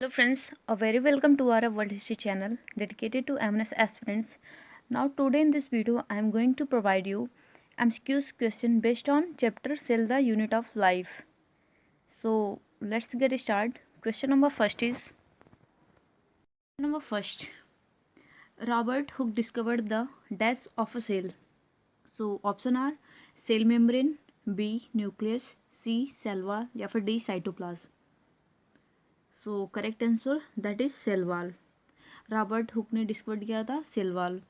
Hello friends, a very welcome to our World History channel dedicated to MNS aspirants. Now today in this video I am going to provide you MCQs question based on chapter Cell the Unit of Life. So let's get started. Question number first. Robert Hooke discovered the dash of a cell. So option are cell membrane, B nucleus, C cell wall या फिर D cytoplasm. So correct answer that is cell wall. Robert Hooke ने discover किया था cell wall.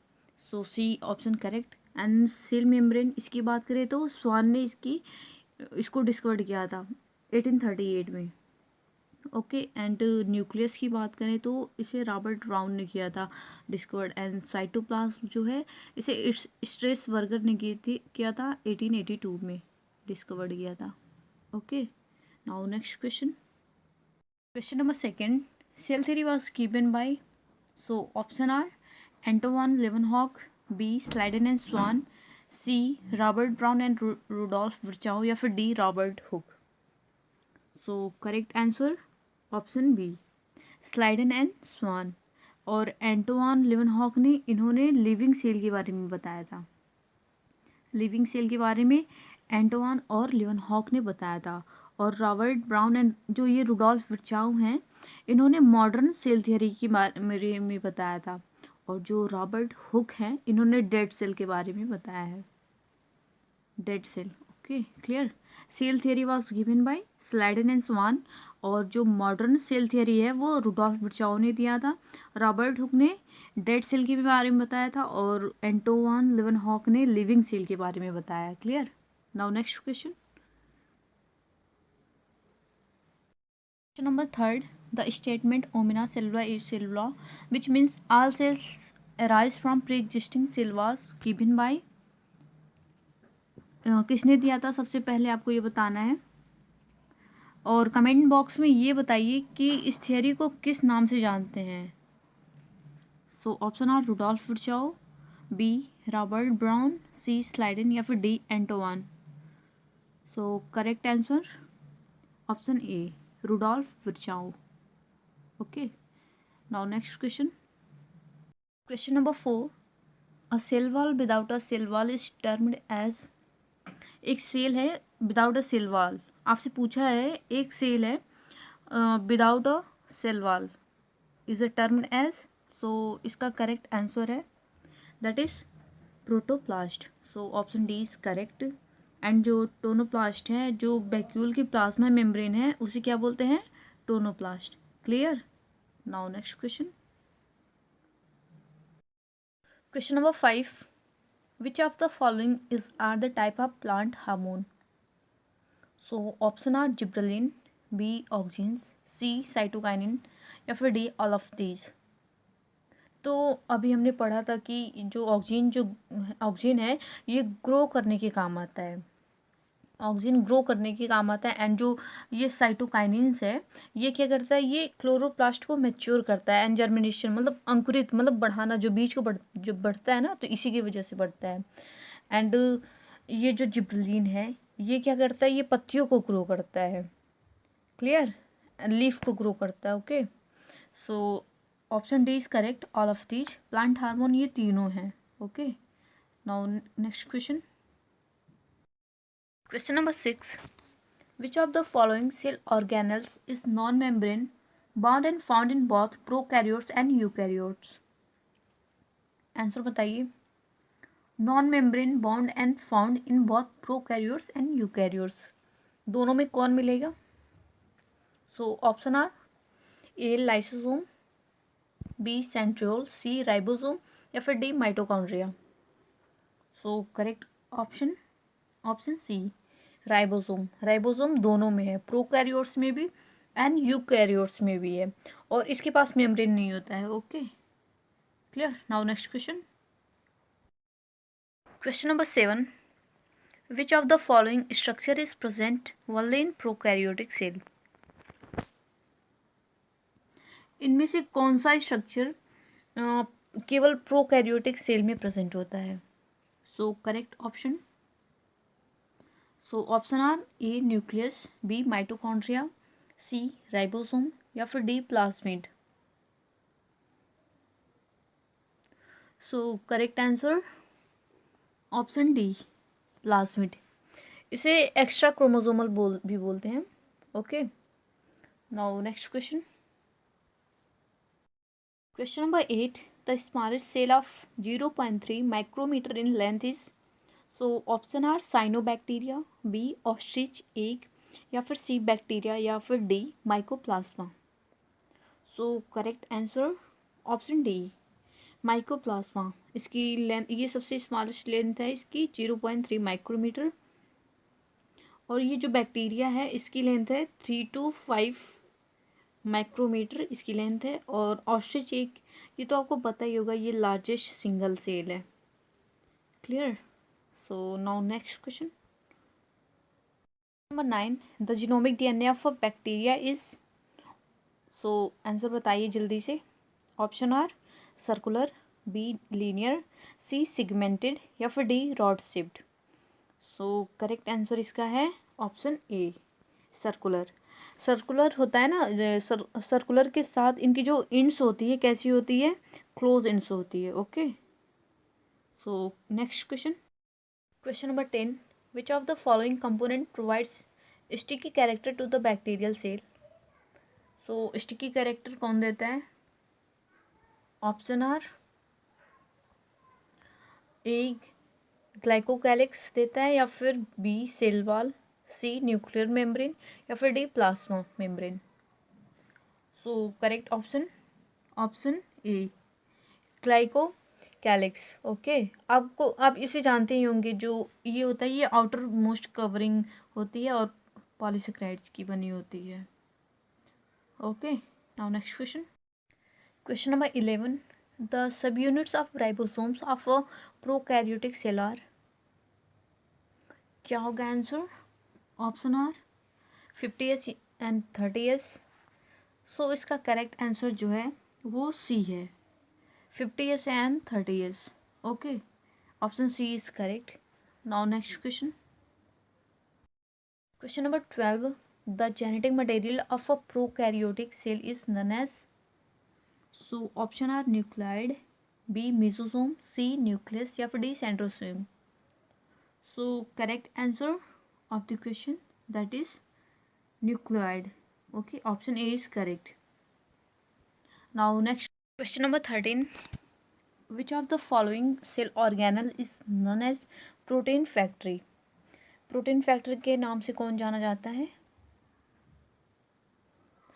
So C option correct. And cell membrane इसकी बात करें तो स्वान ने इसको डिस्कवर किया था 1838 में. ओके. एंड न्यूक्लियस की बात करें तो इसे रॉबर्ट ब्राउन ने किया था डिस्कवर्ड. एंड साइटोप्लाज्म जो है इसे स्ट्रेस वर्गर ने किया था 1882 में डिस्कवर्ड किया था. Okay. Now next question. Question number second. Cell theory was given by, so option are Antoine Leeuwenhoek, B Sladen and Swan, C Robert Brown and Rudolf Virchow या फिर D Robert Hooke. So correct answer option B Sladen and Swan. और एंटोवान लिवनहॉक ने इन्होंने living cell के बारे में बताया था. लिविंग सेल के बारे में एंटोवान और लिवनहॉक ने बताया था. और रॉबर्ट ब्राउन एंड जो ये रुडोल्फ विर्चाउ हैं इन्होंने मॉडर्न सेल थियरी के बारे में बताया था. और जो रॉबर्ट हुक हैं इन्होंने डेड सेल के बारे में बताया है. Dead cell. Okay clear. Cell theory was given by Schleiden and Schwann. और जो मॉडर्न सेल थियरी है वो रुडोल्फ विर्चाउ ने दिया था. रॉबर्ट हुक ने डेड सेल के बारे में बताया था और एंटोवान लिवनहॉक ने लिविंग सेल के बारे में बताया. Clear. Now next question. Question number third. The statement omnia cellula is cellula, which means all cells arise from pre-existing cell was given by. किसने दिया था सबसे पहले आपको ये बताना है. और कमेंट बॉक्स में ये बताइए कि इस थियरी को किस नाम से जानते हैं. So option are Rudolf Virchow, B Robert Brown, C Schleiden या फिर D Antoine. So correct answer option A Rudolf Virchow. Okay. Now next question. Question number 4. A cell wall without a cell wall is termed as. एक cell है without a cell wall. आपसे पूछा है एक cell है without a cell wall is a termed as. So इसका correct answer है that is protoplast. So option D is correct. And जो टोनोप्लास्ट है जो वैक्यूल की प्लाज्मा मेम्ब्रेन है उसे क्या बोलते हैं. Tonoplast. Clear. Now next question. Question number 5. Which of the following are the type of plant hormone? So option are gibberellin, B auxins, C cytokinin या फिर D all of these. तो अभी हमने पढ़ा था कि जो ऑक्सीजन है ये ग्रो करने के काम आता है. ऑक्सीजन ग्रो करने के काम आता है. एंड जो ये साइटोकाइनिन्स है ये क्या करता है. ये क्लोरोप्लास्ट को मैच्योर करता है. एंड जर्मिनेशन मतलब अंकुरित मतलब बढ़ाना जो बीज को जो बढ़ता है ना तो इसी की वजह से बढ़ता है. एंड ये जो जिब्रेलिन है ये क्या करता है. ये पत्तियों को ग्रो करता है. क्लियर. लीफ को ग्रो करता है. Okay. So option D is correct all of these. Plant hormone ये तीनों हैं. Okay. Now next question. Question number 6. Which of the following cell organelles is non-membrane, bound and found in both prokaryotes and eukaryotes? Answer बताइए. Non membrane bound and found in both prokaryotes and eukaryotes. दोनों में कौन मिलेगा. So option are A lysosome, B centriole, C ribosome या फिर D mitochondria. So correct option C ribosome. Ribosome दोनों में है. प्रोकैरियोट्स में भी एंड यूकैरियोट्स में भी है. और इसके पास मेम्ब्रेन नहीं होता है. Okay clear. Now next question. Question number 7. Which of the following structure is present only in prokaryotic cell. इनमें से कौन सा स्ट्रक्चर केवल प्रोकैरियोटिक सेल में प्रेजेंट होता है. सो correct option. So option are A nucleus, B mitochondria, C ribosome या फिर D plasmid. So correct answer option D plasmid. इसे एक्स्ट्रा क्रोमोसोमल भी बोलते हैं। Okay, now next question. Question number 8, the smallest cell of 0.3 micrometer in length is. So option are cyanobacteria, B ostrich egg, या फिर C bacteria, या फिर D mycoplasma. So correct answer option D mycoplasma. इसकी length, ये सबसे smallest length है इसकी 0.3 micrometer. और ये जो बैक्टीरिया है इसकी लेंथ है 3 to 5 माइक्रोमीटर इसकी लेंथ है। और ऑस्ट्रिच एग, ये तो आपको पता ही होगा, ये लार्जेस्ट सिंगल सेल है। Clear? So now next question number 9, the genomic DNA of a bacteria is. So answer बताइए जल्दी से। Option are circular, B linear, C segmented, या फिर D rod shaped. So correct answer इसका है option a circular. Circular होता है ना, सर्कुलर के साथ इनकी जो इंड्स होती है कैसी होती है, क्लोज इंड्स होती है। Okay, so next question. Question number 10, which of the following component provides sticky character to the bacterial cell. So sticky character कौन देता है? ऑप्शन आर ए ग्लाइकोकैलिक्स देता है, या फिर बी सेल वॉल, सी न्यूक्लियर मेम्ब्रेन, या फिर डी प्लाज्मा मेम्ब्रेन। सो correct option option ए glycocalyx. Okay, आपको आप इसे जानते ही होंगे, जो ये होता है ये आउटर मोस्ट कवरिंग होती है और पॉलीसेकेराइड्स की बनी होती है। Okay, now next question. Question number 11, the subunits of ribosomes of a prokaryotic cell are. क्या होगा आंसर? Option are 50s and 30s। So इसका करेक्ट आंसर जो है वो सी है, 50s and 30s। Okay, option C is correct. Now next question. Question number 12, the genetic material of a prokaryotic cell is known as. So option are nucleoid, B mesosome, C nucleus, या फिर D centrosome. So correct answer of the question that is nucleoid. Okay, option A is correct. Now next question number 13, which of the following cell organelle is known as protein factory। Protein factory के नाम से कौन जाना जाता है?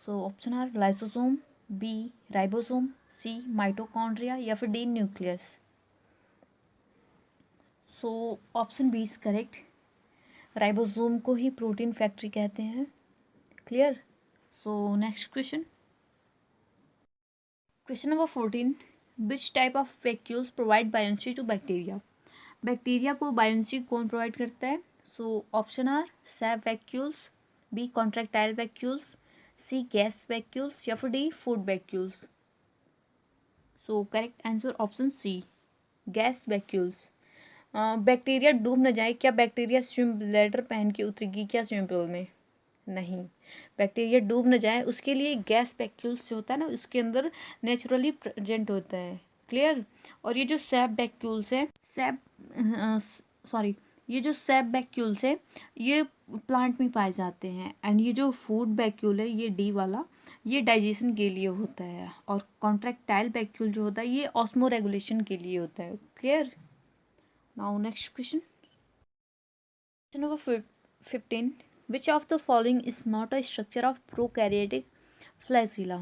So option are lysosome, B ribosome, C mitochondria, या फिर D nucleus. So option B is correct, ribosome को ही प्रोटीन फैक्ट्री कहते हैं। Clear? So next question. Question number 14, which type of vacuoles provide buoyancy to bacteria. Bacteria को buoyancy कौन provide करता है? So option are sap vacuoles, B contractile vacuoles, C gas vacuoles, या फिर D food vacuoles. So correct answer option C gas vacuoles. Bacteria डूब न जाए, क्या बैक्टीरिया स्विम ब्लैडर पहन के उतरेगी क्या स्विमिंग पूल में? नहीं, बैक्टीरिया डूब न जाए उसके लिए गैस वैक्यूल्स जो होता है ना उसके अंदर नेचुरली प्रेजेंट होता है। क्लियर? और ये जो सैप वैक्यूल्स है, ये जो सैप वैक्यूल्स है ये प्लांट में पाए जाते हैं। एंड ये जो फूड वैक्यूल है ये डी वाला, ये डाइजेशन के लिए होता है। और कॉन्ट्रैक्टाइल वैक्यूल जो होता है ये ऑस्मो रेगुलेशन के लिए होता है। Clear? Now next question. Question number 15, which of the following is not a structure of prokaryotic flagella।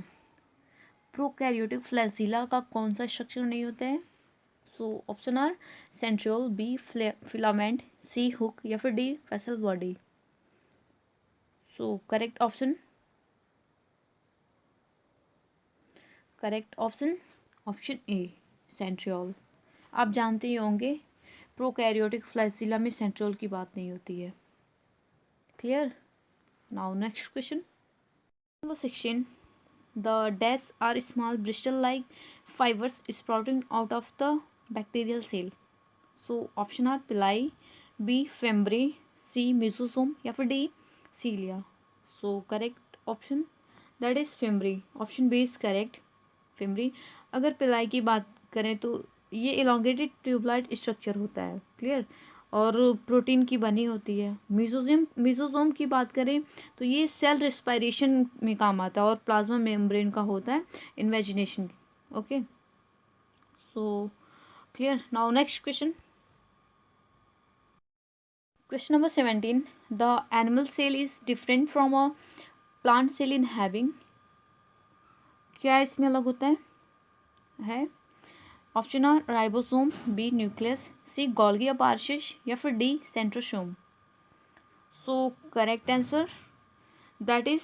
Prokaryotic flagella का कौन सा स्ट्रक्चर नहीं होता है? So option are centriole, B filament, C hook, या फिर D basal body. So correct option option A centriole. आप जानते ही होंगे प्रोकैरियोटिक फ्लैजिला में सेंट्रियोल की बात नहीं होती है। Clear? Now next question number 16, the dash are small bristle-like fibers sprouting out of the bacterial cell। So option are pili, B fimbriae, C mesosome, या फिर D cilia। So correct option that is fimbriae. Option B is correct, fimbriae. अगर pili की बात करें तो ये elongated tubelight structure होता है, क्लियर, और प्रोटीन की बनी होती है। मीसोसोम की बात करें तो ये सेल रेस्पिरेशन में काम आता है और प्लाज्मा मेम्ब्रेन का होता है invagination. Okay, so clear. Now next question, question number 17, the animal cell is different from a plant cell in having. क्या इसमें अलग होता है? Option are ribosome, B nucleus, C Golgi apparatus या फिर D centrosome. So correct answer that is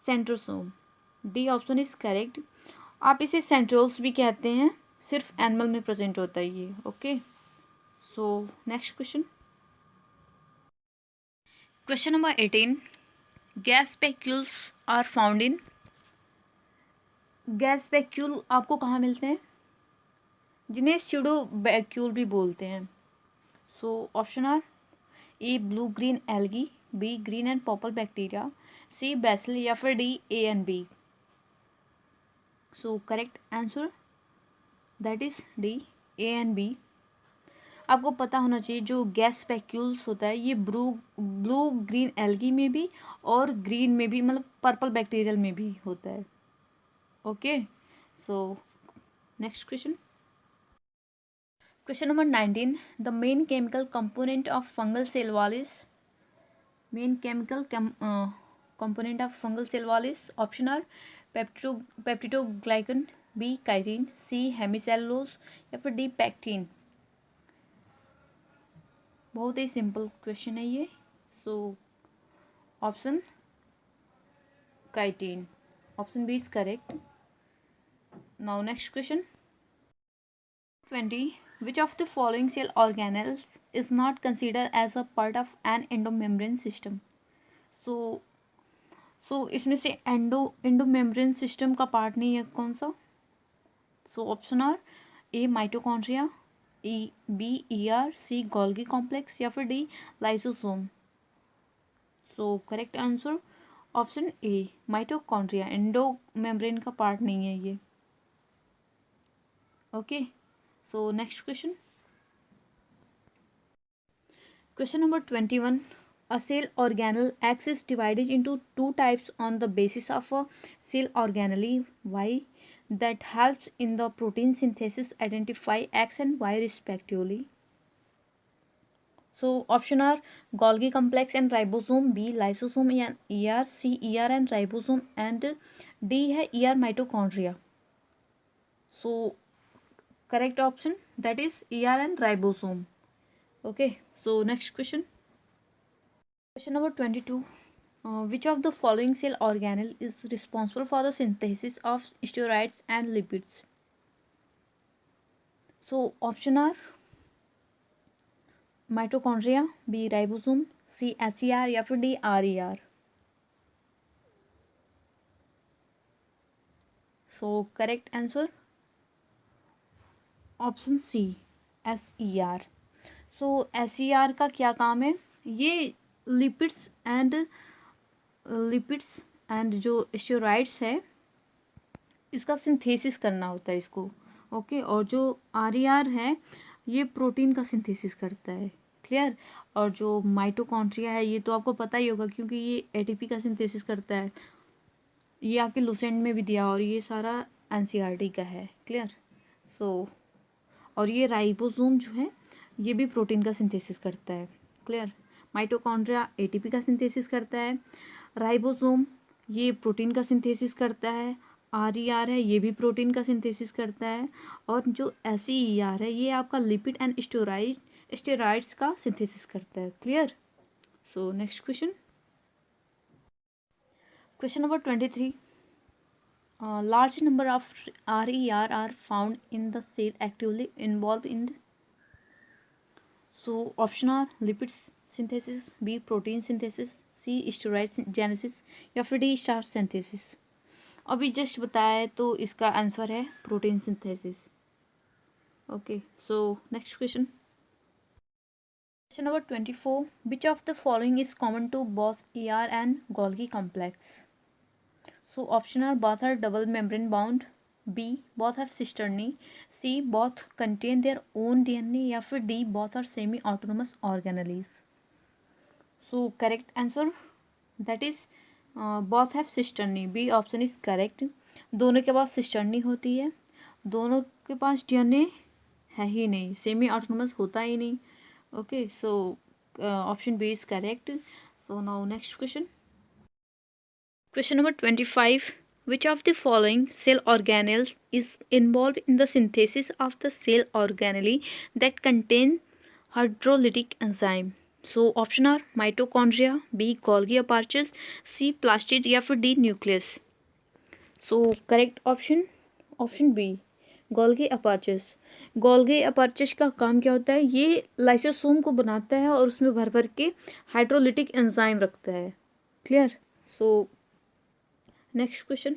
centrosome. D option is correct. आप इसे सेंट्रोल्स भी कहते हैं, सिर्फ एनिमल में प्रेजेंट होता है ये। Okay, so next question, question number 18, gas vacuoles are found in. Gas vacuole आपको कहाँ मिलते हैं? जिन्हें स्यूडोबैक्यूल भी बोलते हैं। So option are A blue green algae, B green and purple bacteria, C bacilli या फिर D A and B. So correct answer that is D A and B. आपको पता होना चाहिए जो गैस स्पेक्यूल्स होता है ये ब्लू ग्रीन एल्गी में भी और ग्रीन में भी, मतलब पर्पल बैक्टीरियल में भी होता है। Okay, so next question, question number 19, the main chemical component of fungal cell wall is. Main chemical component of fungal cell wall is. Option are peptidoglycan, B chitin, C hemicellulose या फिर D pectin. बहुत ही simple question है ये। So option chitin, option B is correct. Now next question, 20, which of the following cell organelles is not considered as a part of an endomembrane system? सो इसमें से endomembrane system का part नहीं है, कौन सा? So option are A mitochondria, B E R, C Golgi complex या फिर D lysosome. So correct answer option A mitochondria, endomembrane का पार्ट नहीं है ये। Okay, so next question, question number 21, a cell organelle X is divided into two types on the basis of a cell organelle Y that helps in the protein synthesis. Identify X and Y respectively. So option are Golgi complex and ribosome, B lysosome and ER, C ER and ribosome and D है ER mitochondria. So correct option that is ER and ribosome. Okay, so next question. Question number 22. Which of the following cell organelle is responsible for the synthesis of steroids and lipids? So option are mitochondria, B ribosome, C HER या फिर D RER. So correct answer option C SER. So SER का क्या काम है? ये lipids and जो steroids है इसका सिंथेसिस करना होता है इसको। ओके, और जो आर है ये प्रोटीन का सिंथेसिस करता है, क्लियर। और जो माइटोकॉन्ड्रिया है ये तो आपको पता ही होगा क्योंकि ये एटीपी का सिंथेसिस करता है। ये आपके लुसेंट में भी दिया और ये सारा एनसीईआरटी का है, क्लियर। सो और ये राइबोसोम जो है ये भी प्रोटीन का सिंथेसिस करता है, क्लियर। माइटोकॉन्ड्रिया एटीपी का सिंथेसिस करता है, राइबोसोम ये प्रोटीन का सिंथेसिस करता है, आर है ये भी प्रोटीन का सिंथेसिस करता है, और जो एसईआर है ये आपका लिपिड एंड स्टेरॉइड्स का सिंथेसिस करता है, clear. So next question, question number 23, large number of RER are found in the cell actively involved in. So option are lipid synthesis, B protein synthesis, C steroid genesis या फिर D starch synthesis. अभी just बताया है तो इसका answer है protein synthesis. Okay, so next question, question number 24, which of the following is common to both ER and Golgi complex. So option are both are double membrane bound, B both have cisternae, C both contain their own DNA या फिर D both are semi autonomous organelles. So correct answer that is both have cisternae. B option is correct. दोनों के पास cisternae होती है, दोनों के पास DNA है ही नहीं, सेमी ऑटोनोमस होता ही नहीं. Okay, so option B is correct. So now next question. Question number 25. Which of the following cell organelles is involved in the synthesis of the cell organelle that contain hydrolytic enzyme? So option are mitochondria, B Golgi apertures, C plastid या फिर D nucleus. So correct option B Golgi apertures. Golgi apertures का काम क्या होता है? ये lysosome को बनाता है और उसमें भर भर के हाइड्रोलिटिक एंजाइम रखता है. Clear? So next question.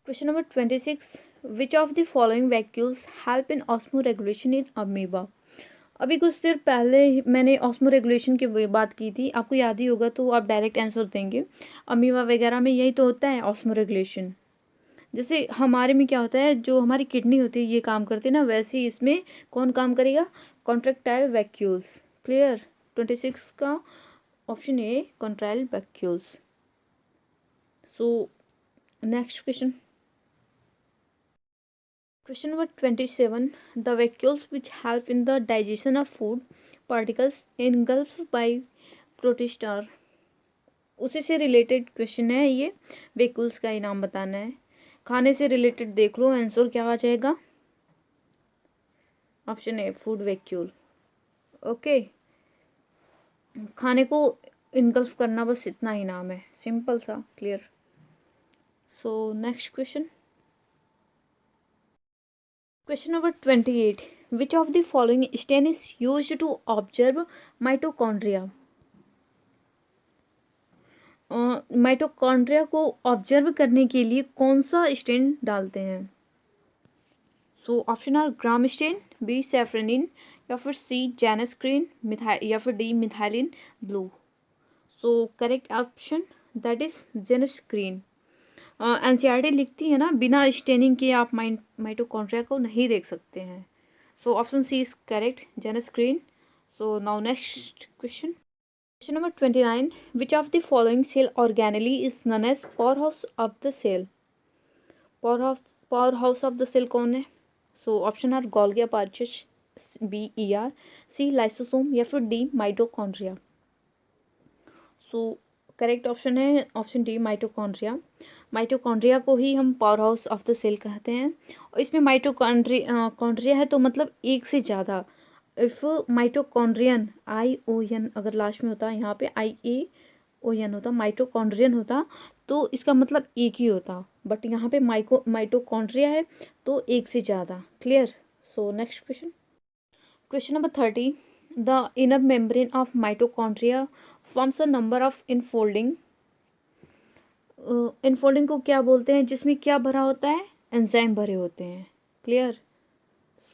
Question number 26. Which of the following vacuoles help in osmo regulation in amoeba? अभी कुछ देर पहले मैंने ऑस्मो रेगुलेशन की बात की थी, आपको याद ही होगा, तो आप डायरेक्ट आंसर देंगे. अमीबा वगैरह में यही तो होता है ऑस्मो रेगुलेशन. जैसे हमारे में क्या होता है, जो हमारी किडनी होती है ये काम करती है ना, वैसे ही इसमें कौन काम करेगा? Contractile vacuoles. क्लियर? 26 का option A contractile vacuoles. So next question. Question number 27. The vacuoles which help in the digestion of food particles engulfed by protista. उसी से रिलेटेड क्वेश्चन है ये. वैक्यूल्स का ही नाम बताना है. खाने से रिलेटेड देख लो, आंसर क्या आ जाएगा? Option A food vacuole. Okay, खाने को इनगल्फ करना, बस इतना ही नाम है, सिंपल सा. Clear? So next question. Question number 28. Which of the following stain is used to observe mitochondria? Mitochondria को ऑब्जर्व करने के लिए कौन सा स्टेन डालते हैं? So option are gram stand, B सैफ्रनिन या फिर सी जेनेस्क्रीन या फिर D methylene blue. So correct option that is जेनेस्क्रीन. NCERT लिखती है ना, बिना स्टेनिंग के आप माइटोकॉन्ड्रिया को नहीं देख सकते हैं. So option C is correct, Janus green. So now next question. Question number 29. Which of the following cell organelle is known as power house of the cell? Power house of the cell कौन है? So option are Golgi apertures, B ER, C lysosome या फिर D mitochondria. So correct option है option D mitochondria. Mitochondria को ही हम power house of the cell कहते हैं. और इसमें माइटोकॉन्ड्रिया है तो मतलब एक से ज़्यादा. इफ़ माइटोकॉन्ड्रियन, ION अगर लास्ट में होता, यहाँ पे IAON होता, माइटोकॉन्ड्रियन होता, तो इसका मतलब एक ही होता. बट यहाँ पे माइटोकॉन्ड्रिया है तो एक से ज़्यादा. Clear? So next question. Question number 30. The inner membrane of mitochondria forms a number of infolding. Infolding को क्या बोलते हैं? जिसमें क्या भरा होता है? एंजाइम भरे होते हैं. Clear?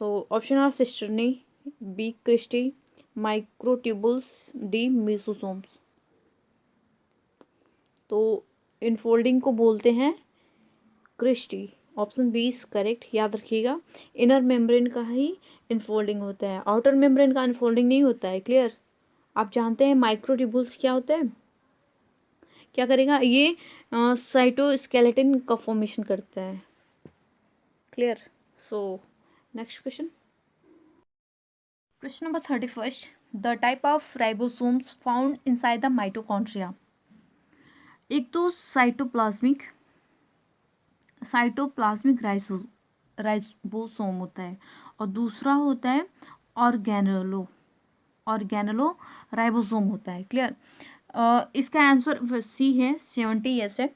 So option are cisternae, B cristae, microtubules, D mesosomes. तो इनफोल्डिंग को बोलते हैं cristae. Option B is correct. याद रखिएगा, इनर मेम्ब्रेन का ही इनफोल्डिंग होता है, आउटर मेम्ब्रेन का इनफोल्डिंग नहीं होता है. क्लियर? आप जानते हैं माइक्रोट्यूबुल्स क्या होता है? क्या करेगा ये? साइटोस्केलेटन का फॉर्मेशन करता है. Clear? So next question. Question number 31. The type of ribosomes found inside the mitochondria. एक तो साइटोप्लाज्मिक राइबोसोम होता है और दूसरा होता है ऑर्गेनेलो राइबोसोम होता है. क्लियर? इसका आंसर सी है, 70 यस है.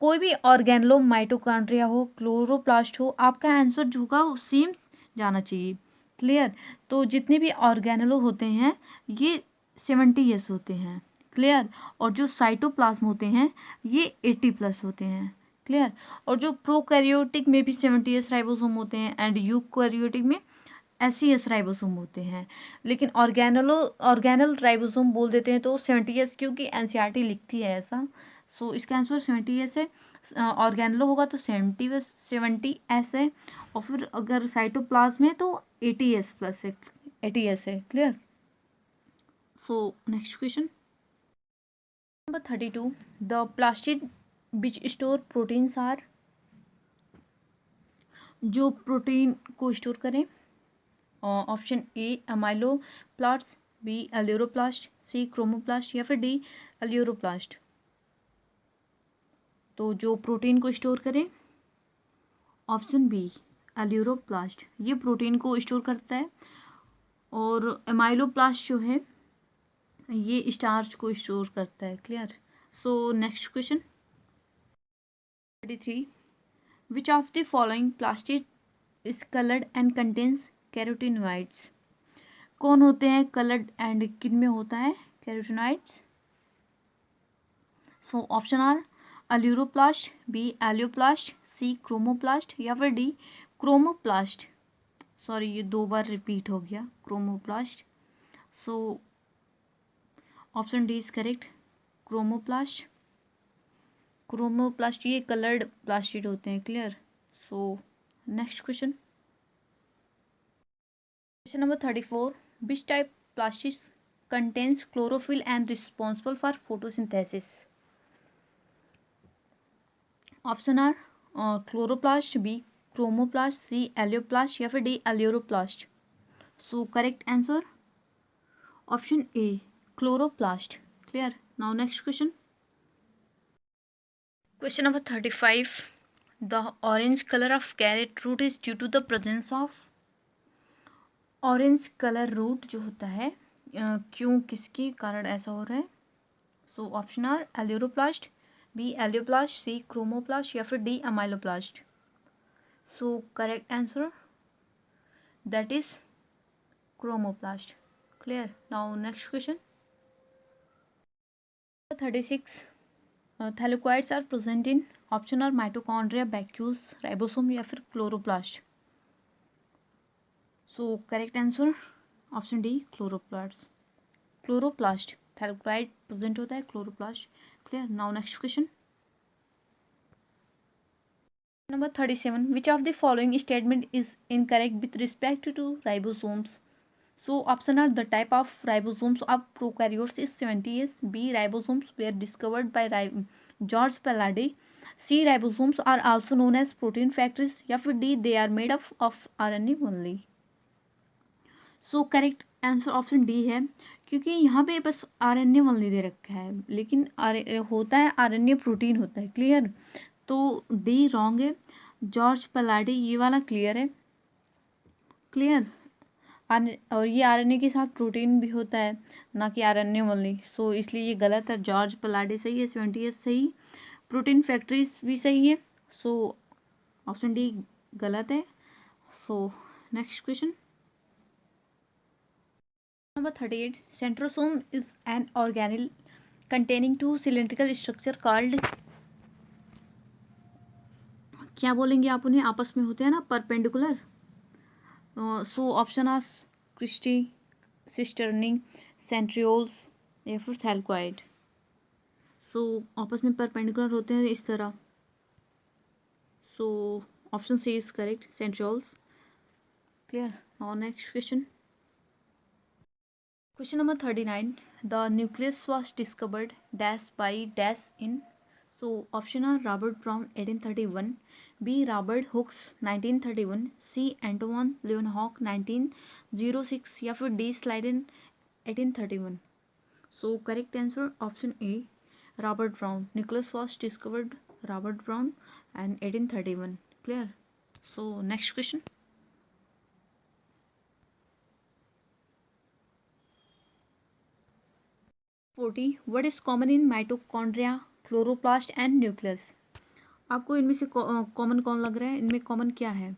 कोई भी ऑर्गेनेलो माइटोकॉन्ड्रिया हो, क्लोरोप्लास्ट हो, आपका आंसर जो होगा वो सेम जाना चाहिए. क्लियर? तो जितने भी ऑर्गेनेलो होते हैं ये 70 यस होते हैं. क्लियर? और जो साइटोप्लाज्म होते हैं ये 80+ होते हैं. क्लियर? और जो प्रोकैरियोटिक में भी 70 यस राइबोसोम होते हैं एंड यूकैरियोटिक में 80 राइबोसोम होते हैं. लेकिन ऑर्गेनल राइबोसोम बोल देते हैं तो 70 क्योंकि एनसीईआरटी लिखती है ऐसा. सो इसका आंसर 70S है। ऑर्गेनलो होगा तो 70S है, और फिर अगर साइटोप्लाज्म है तो 80S प्लस है, 80S है। Clear. So next question number 32, the plastid which store proteins are, जो प्रोटीन को स्टोर करें। Option A amyloplast, B aleuroplast, C chromoplast या फिर डी एल्यूरोप्लास्ट। तो जो प्रोटीन को स्टोर करे, ऑप्शन बी एल्यूरोप्लास्ट, ये प्रोटीन को स्टोर करता है, और एमाइलोप्लास्ट जो है ये स्टार्च को स्टोर करता है। Clear. So next question 33, which of the following plastid is coloured and contains carotenoids. कौन होते हैं कलर्ड एंड किन में होता है carotenoids. So option are aleuroplast, B elaioplast, C chromoplast या फिर डी क्रोमोप्लास्ट। सॉरी, ये 2 बार रिपीट हो गया, chromoplast. So option D is correct, chromoplast. Chromoplast ये कलर्ड प्लास्टिड होते हैं। Clear. So next question number 34, which type plastid contains chlorophyll and responsible for photosynthesis. Option are chloroplast, B chromoplast, C elaioplast या फिर D aleuroplast. So correct answer option A chloroplast. Clear. Now next question number 35, the orange colour of carrot root is due to the presence of. Orange colour root जो होता है क्यों, किसके कारण ऐसा हो रहा है। So option are aleuroplast, B elaioplast, C chromoplast या फिर D amyloplast. So correct answer that is chromoplast. Clear. Now next question 36, thylakoids are present in. Option are mitochondria, vacuoles, ribosome या फिर chloroplast. So correct answer option D chloroplast. Chloroplast thylakoid present होता है chloroplast. Clear. Now next question number 37, which of the following statement is incorrect with respect to ribosomes. So option are the type of ribosomes of prokaryotes is 70S, B ribosomes were discovered by George Palade, C ribosomes are also known as protein factories या फिर D they are made of RNA only। So correct answer option D है, क्योंकि यहाँ पे बस RNA only दे रखा है, लेकिन होता है RNA प्रोटीन होता है। क्लियर। तो डी रॉन्ग है, जॉर्ज पलाडी ये वाला क्लियर है। क्लियर। और ये आरएनए के साथ प्रोटीन भी होता है, ना कि आरएनए ओनली। सो इसलिए ये गलत है। जॉर्ज पलाडी सही है, 70S सही, प्रोटीन फैक्ट्रीज भी सही है। सो ऑप्शन डी गलत है। So next question number 38, centrosome is an organelle containing 2 cylindrical structure called. क्या बोलेंगे आप उन्हें, आपस में होते हैं ना perpendicular. So option are cristae, cisternae, centrioles या फिर थैलेकोइड। सो आपस में परपेंडिकुलर होते हैं इस तरह। So option C is correct, centrioles. Clear. Now next question number 39, the nucleus was discovered dash by dash in. So option are Robert Brown 1831, B Robert Hooks 1931, C Anton Leeuwenhoek 1906 या फिर D Schleiden 1831। So correct answer option A Robert Brown. Nucleus was discovered Robert Brown and 1831। Clear. So next question 40, what is common in mitochondria, chloroplast and nucleus. आपको इनमें से common कौन लग रहा है, इनमें कॉमन क्या है।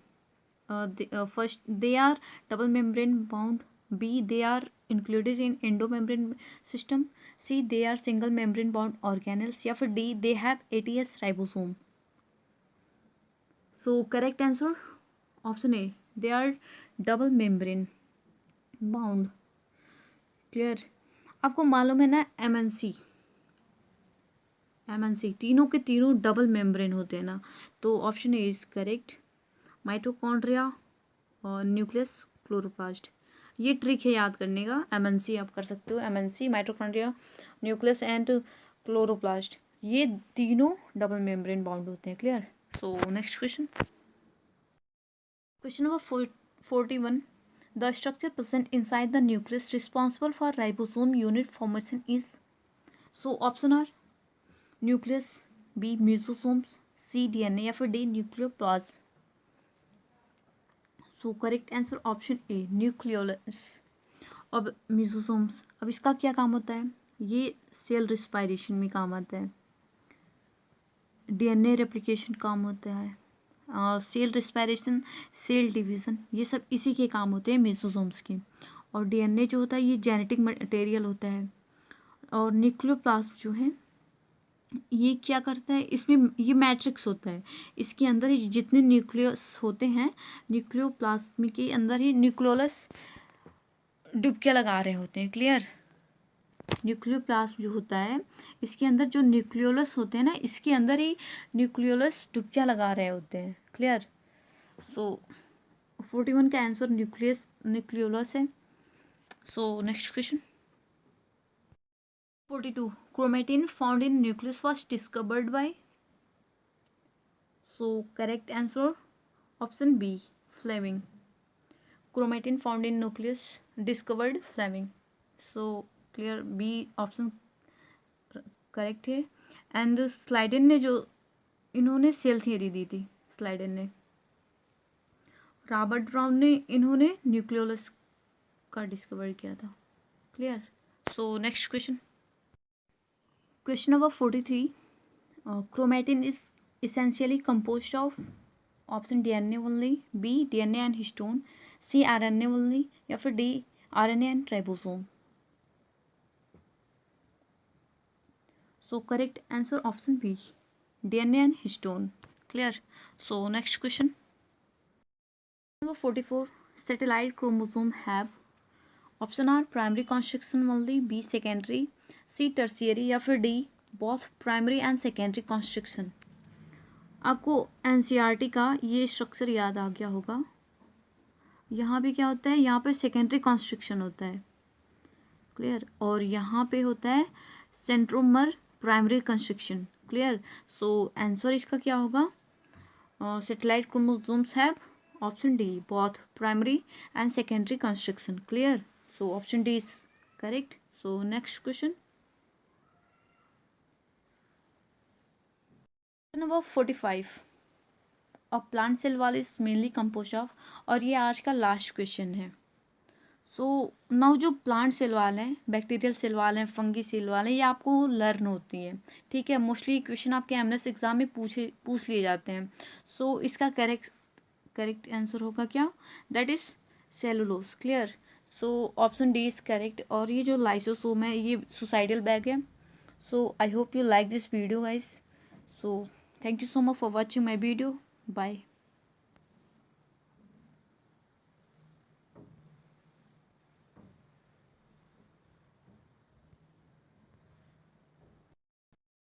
First, they are double membrane bound, B they are included in endo membrane system, C they are single membrane bound organelles या फिर D they have 80S ribosome. So correct answer option A they are double membrane bound. Clear. आपको मालूम है ना MNC MNC, तीनों के तीनों double membrane होते हैं ना, तो option A is correct. Mitochondria और न्यूक्लियस, क्लोरोप्लास्ट। ये ट्रिक है याद करने का, MNC आप कर सकते हो, MNC, mitochondria, nucleus and chloroplast, ये तीनों डबल मेम्ब्रेन बाउंड होते हैं। Clear. So next question, question number 41, the structure present inside the nucleus responsible for ribosome unit formation is. So option are nucleus, B mesosomes, C DNA या फिर D nucleoplasm. So correct answer option A nucleolus. अब mesosomes, अब इसका क्या काम होता है, ये सेल रिस्पायरेशन में काम आता है, DNA रेप्लिकेशन काम होता है, सेल रिस्पायरेशन, सेल डिवीज़न, ये सब इसी के काम होते हैं म्यूसोसोम्स के। और DNA जो होता है ये जेनेटिक मटेरियल होता है। और न्यूक्लियोप्लाज्म जो है ये क्या करता है, इसमें ये मैट्रिक्स होता है, इसके अंदर ही जितने न्यूक्लियस होते हैं, न्यूक्लियोप्लाज्म के अंदर ही न्यूक्लियोलस डुबकियाँ लगा रहे होते हैं। क्लियर। न्यूक्लियोप्लाज्म जो होता है इसके अंदर जो न्यूक्लियोलस होते हैं ना, इसके अंदर ही न्यूक्लियोलस डुबकियाँ लगा रहे होते हैं। क्लियर। सो 41 का आंसर न्यूक्लियोलस है। So next question, 42, chromatin found in nucleus was discovered by. So correct answer option B Fleming. Chromatin found in nucleus discovered Fleming. So clear, B option correct है। And Schleiden ने जो इन्होंने cell theory दी थी, स्लाइडन ने, Robert brown ने इन्होंने nucleolus का discover किया था। Clear. So next question, question number 43, chromatin is essentially composed of option DNA only, B DNA and histone, C RNA only या फिर D RNA and ribosome। So correct answer option B DNA and histone। Clear। So next question, number 44, satellite chromosome have option are primary construction only, B secondary, C tertiary या फिर D both primary and secondary construction। आपको NCERT का ये structure याद आ गया होगा। यहाँ पे क्या होता है, यहाँ पे सेकेंडरी कॉन्स्ट्रक्शन होता है। क्लियर। और यहाँ पे होता है centromere primary construction. Clear. So answer इसका क्या होगा, satellite chromosomes have option D both primary and secondary construction. Clear. So option D is correct. So next question, number 45, a plant cell wall is mainly compose of, और ये आज का last question है। So now जो plant cell wall हैं, bacterial cell wall हैं, fungi cell wall हैं, ये आपको लर्न होती हैं। ठीक है, मोस्टली क्वेश्चन आपके एमएनएस एग्जाम में पूछ लिए जाते हैं। सो इसका करेक्ट आंसर होगा क्या, that is cellulose. Clear. So option D is correct. और ये जो लाइसोसोम है ये सुसाइडल बैग है। So I hope you like this video guys. So thank you so much for watching my video. Bye.